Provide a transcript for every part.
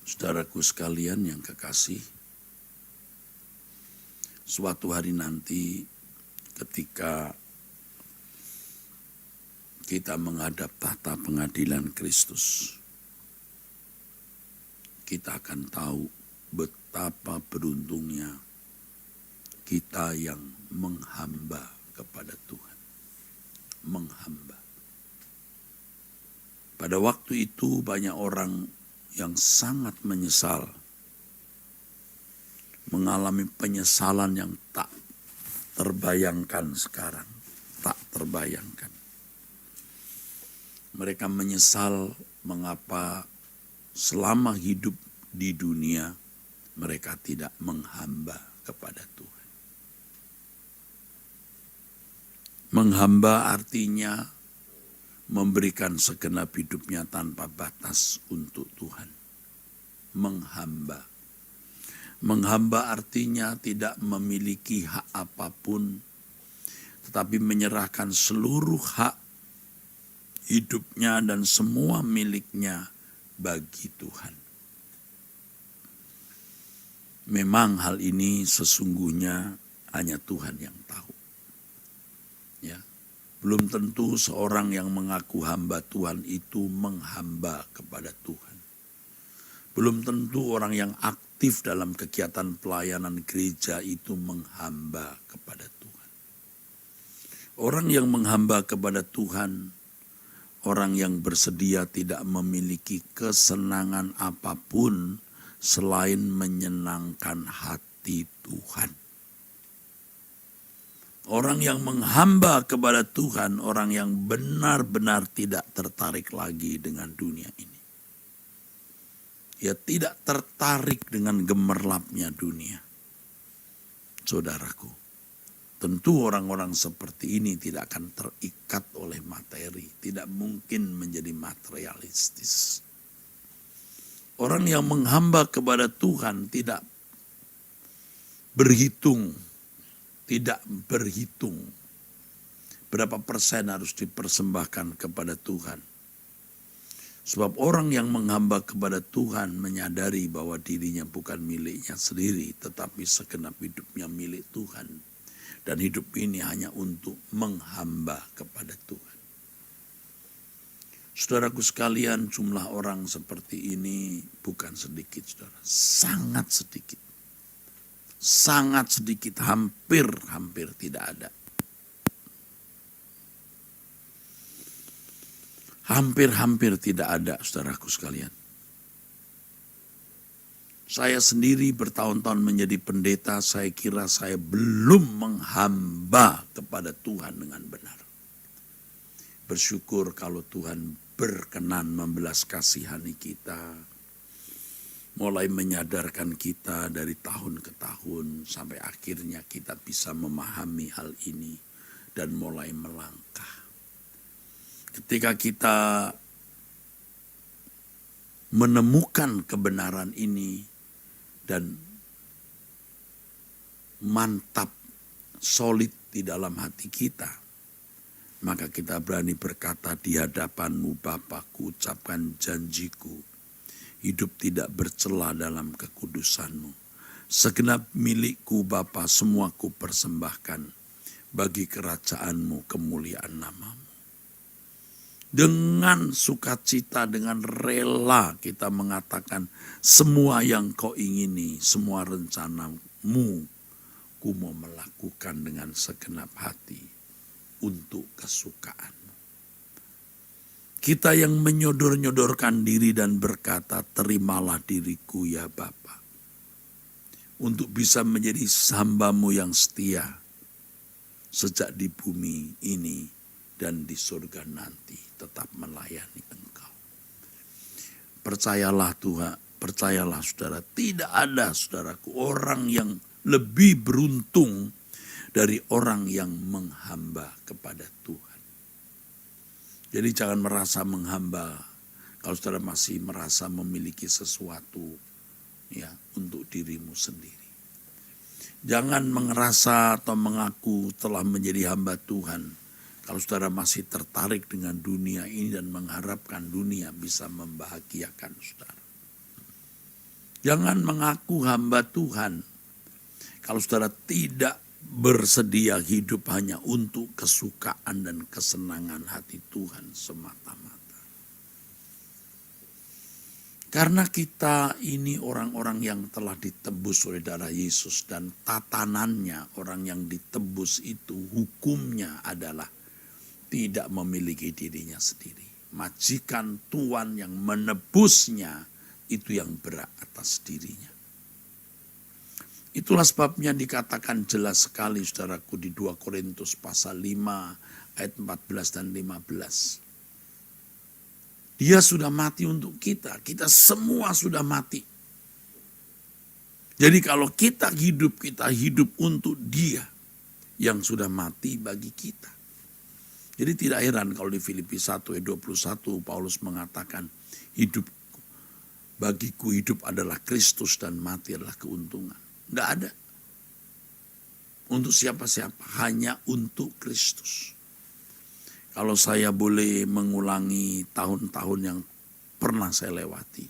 Saudaraku sekalian yang kekasih, suatu hari nanti ketika kita menghadap tahta pengadilan Kristus, kita akan tahu betapa beruntungnya kita yang menghamba kepada Tuhan. Menghamba. Pada waktu itu banyak orang yang sangat menyesal, mengalami penyesalan yang tak terbayangkan sekarang, tak terbayangkan. Mereka menyesal mengapa selama hidup di dunia mereka tidak menghamba kepada Tuhan. Menghamba artinya memberikan segenap hidupnya tanpa batas untuk Tuhan. Menghamba. Menghamba artinya tidak memiliki hak apapun, tetapi menyerahkan seluruh hak hidupnya dan semua miliknya bagi Tuhan. Memang hal ini sesungguhnya hanya Tuhan yang tahu. Ya. Belum tentu seorang yang mengaku hamba Tuhan itu menghamba kepada Tuhan. Belum tentu orang yang aktif dalam kegiatan pelayanan gereja itu menghamba kepada Tuhan. Orang yang menghamba kepada Tuhan, orang yang bersedia tidak memiliki kesenangan apapun selain menyenangkan hati Tuhan. Orang yang menghamba kepada Tuhan, orang yang benar-benar tidak tertarik lagi dengan dunia ini. Ia tidak tertarik dengan gemerlapnya dunia. Saudaraku, tentu orang-orang seperti ini tidak akan terikat oleh materi, tidak mungkin menjadi materialistis. Orang yang menghamba kepada Tuhan tidak berhitung berapa persen harus dipersembahkan kepada Tuhan. Sebab orang yang menghamba kepada Tuhan menyadari bahwa dirinya bukan miliknya sendiri, tetapi segenap hidupnya milik Tuhan. Dan hidup ini hanya untuk menghamba kepada Tuhan. Saudaraku sekalian, jumlah orang seperti ini bukan sedikit, saudara. Sangat sedikit. Sangat sedikit, hampir tidak ada. Hampir tidak ada, saudaraku sekalian. Saya sendiri bertahun-tahun menjadi pendeta, saya kira saya belum menghamba kepada Tuhan dengan benar. Bersyukur kalau Tuhan berkenan membelas kasihani kita, mulai menyadarkan kita dari tahun ke tahun sampai akhirnya kita bisa memahami hal ini dan mulai melangkah. Ketika kita menemukan kebenaran ini dan mantap, solid di dalam hati kita, maka kita berani berkata di hadapan-Mu Bapa, kuucapkan janjiku, hidup tidak bercela dalam kekudusan-Mu. Segenap milikku Bapa, semua ku persembahkan bagi kerajaan-Mu, kemuliaan nama-Mu. Dengan sukacita, dengan rela kita mengatakan semua yang Kau ingini, semua rencana-Mu, ku mau melakukan dengan segenap hati untuk kesukaan. Kita yang menyodor-nyodorkan diri dan berkata, terimalah diriku ya Bapa, untuk bisa menjadi hamba-Mu yang setia, sejak di bumi ini dan di surga nanti tetap melayani Engkau. Percayalah Tuhan, percayalah saudara, tidak ada saudaraku orang yang lebih beruntung dari orang yang menghamba kepada Tuhan. Jadi jangan merasa menghamba kalau saudara masih merasa memiliki sesuatu ya untuk dirimu sendiri. Jangan merasa atau mengaku telah menjadi hamba Tuhan kalau saudara masih tertarik dengan dunia ini dan mengharapkan dunia bisa membahagiakan saudara. Jangan mengaku hamba Tuhan kalau saudara tidak bersedia hidup hanya untuk kesukaan dan kesenangan hati Tuhan semata-mata. Karena kita ini orang-orang yang telah ditebus oleh darah Yesus, dan tatanannya orang yang ditebus itu hukumnya adalah tidak memiliki dirinya sendiri. Majikan Tuhan yang menebusnya itu yang berhak atas dirinya. Itulah sebabnya dikatakan jelas sekali saudaraku di 2 Korintus pasal 5 ayat 14 dan 15. Dia sudah mati untuk kita semua sudah mati. Jadi kalau kita hidup untuk Dia yang sudah mati bagi kita. Jadi tidak heran kalau di Filipi 1 ayat 21 Paulus mengatakan, bagiku hidup adalah Kristus dan mati adalah keuntungan. Enggak ada untuk siapa-siapa, hanya untuk Kristus. Kalau saya boleh mengulangi tahun-tahun yang pernah saya lewati,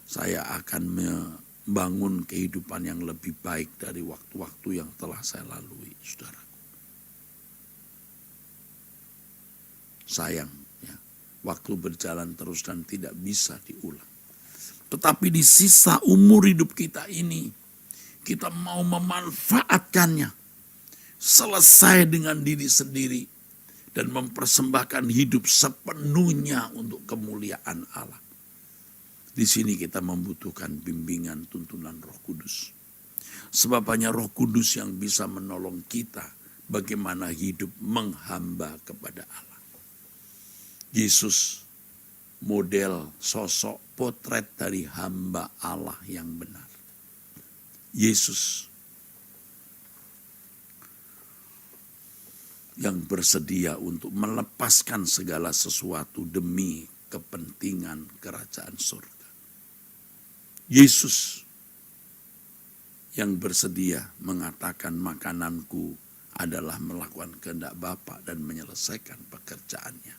saya akan membangun kehidupan yang lebih baik dari waktu-waktu yang telah saya lalui, saudaraku. Sayang, ya, waktu berjalan terus dan tidak bisa diulang. Tetapi di sisa umur hidup kita ini, kita mau memanfaatkannya, selesai dengan diri sendiri, dan mempersembahkan hidup sepenuhnya untuk kemuliaan Allah. Di sini kita membutuhkan bimbingan tuntunan Roh Kudus. Sebab hanya Roh Kudus yang bisa menolong kita bagaimana hidup menghamba kepada Allah. Yesus model sosok potret dari hamba Allah yang benar. Yesus yang bersedia untuk melepaskan segala sesuatu demi kepentingan kerajaan surga. Yesus yang bersedia mengatakan makananku adalah melakukan kehendak Bapa dan menyelesaikan pekerjaannya.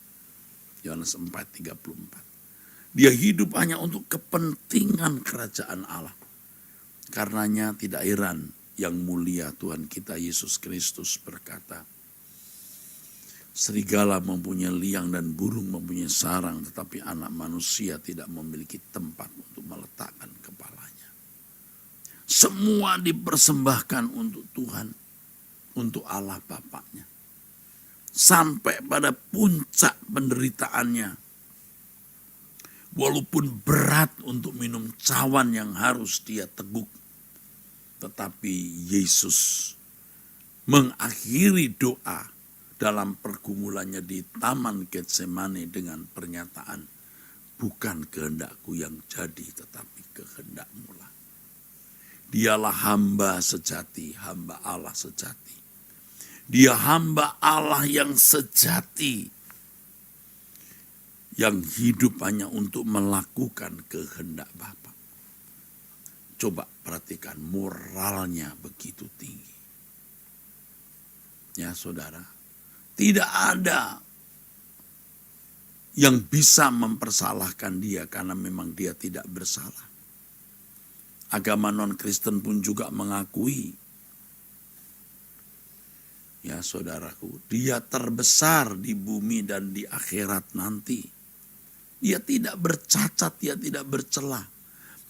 Yohanes 4:34. Dia hidup hanya untuk kepentingan kerajaan Allah. Karenanya tidak heran yang mulia Tuhan kita Yesus Kristus berkata, serigala mempunyai liang dan burung mempunyai sarang, tetapi anak manusia tidak memiliki tempat untuk meletakkan kepalanya. Semua dipersembahkan untuk Tuhan, untuk Allah Bapaknya. Sampai pada puncak penderitaannya. Walaupun berat untuk minum cawan yang harus dia teguk, tetapi Yesus mengakhiri doa dalam pergumulannya di Taman Getsemani dengan pernyataan, bukan kehendakku yang jadi tetapi kehendak-Mu lah. Dialah hamba sejati, hamba Allah sejati. Dia hamba Allah yang sejati, yang hidup hanya untuk melakukan kehendak Bapa. Coba perhatikan, moralnya begitu tinggi. Ya saudara, tidak ada yang bisa mempersalahkan dia karena memang dia tidak bersalah. Agama non-Kristen pun juga mengakui, ya saudaraku, dia terbesar di bumi dan di akhirat nanti. Dia tidak bercacat, dia tidak bercela.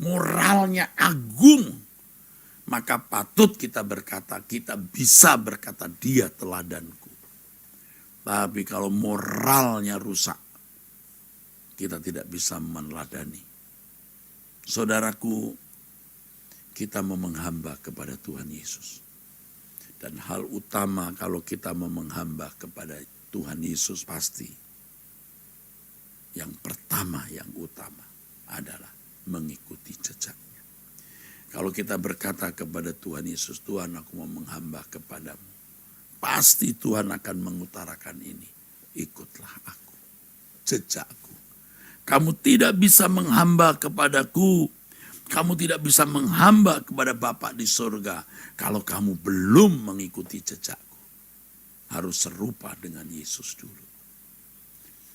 Moralnya agung. Maka patut kita berkata, kita bisa berkata dia teladanku. Tapi kalau moralnya rusak, kita tidak bisa meneladani. Saudaraku, kita mau menghamba kepada Tuhan Yesus. Dan hal utama kalau kita mau menghamba kepada Tuhan Yesus pasti, yang pertama, yang utama adalah mengikuti jejaknya. Kalau kita berkata kepada Tuhan Yesus, Tuhan aku mau menghamba kepadamu, pasti Tuhan akan mengutarakan ini. Ikutlah aku, jejakku. Kamu tidak bisa menghamba kepadaku, kamu tidak bisa menghamba kepada Bapa di surga kalau kamu belum mengikuti jejakku. Harus serupa dengan Yesus dulu.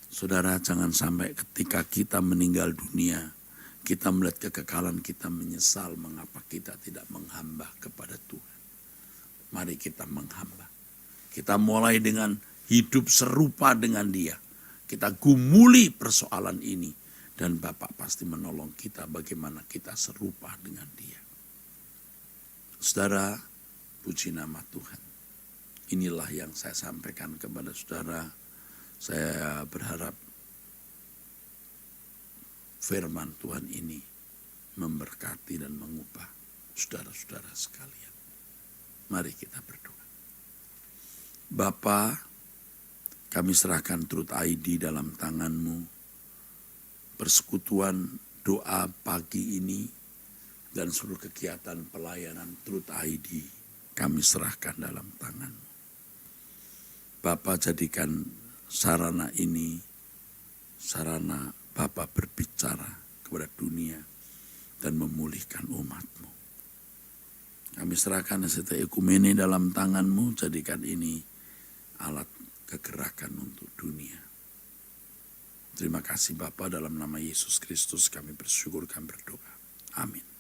Saudara, jangan sampai ketika kita meninggal dunia, kita melihat kekekalan, kita menyesal mengapa kita tidak menghamba kepada Tuhan. Mari kita menghamba. Kita mulai dengan hidup serupa dengan Dia. Kita gumuli persoalan ini. Dan Bapak pasti menolong kita bagaimana kita serupa dengan Dia. Saudara, puji nama Tuhan. Inilah yang saya sampaikan kepada saudara. Saya berharap firman Tuhan ini memberkati dan mengubah saudara-saudara sekalian. Mari kita berdoa. Bapa, kami serahkan Truth ID dalam tangan-Mu. Persekutuan doa pagi ini dan seluruh kegiatan pelayanan Truth ID kami serahkan dalam tangan-Mu. Bapa, jadikan sarana ini sarana Bapa berbicara kepada dunia dan memulihkan umat-Mu. Kami serahkan setiap ekumene dalam tangan-Mu, jadikan ini alat kegerakan untuk dunia. Terima kasih Bapa, dalam nama Yesus Kristus kami bersyukur, kami berdoa. Amin.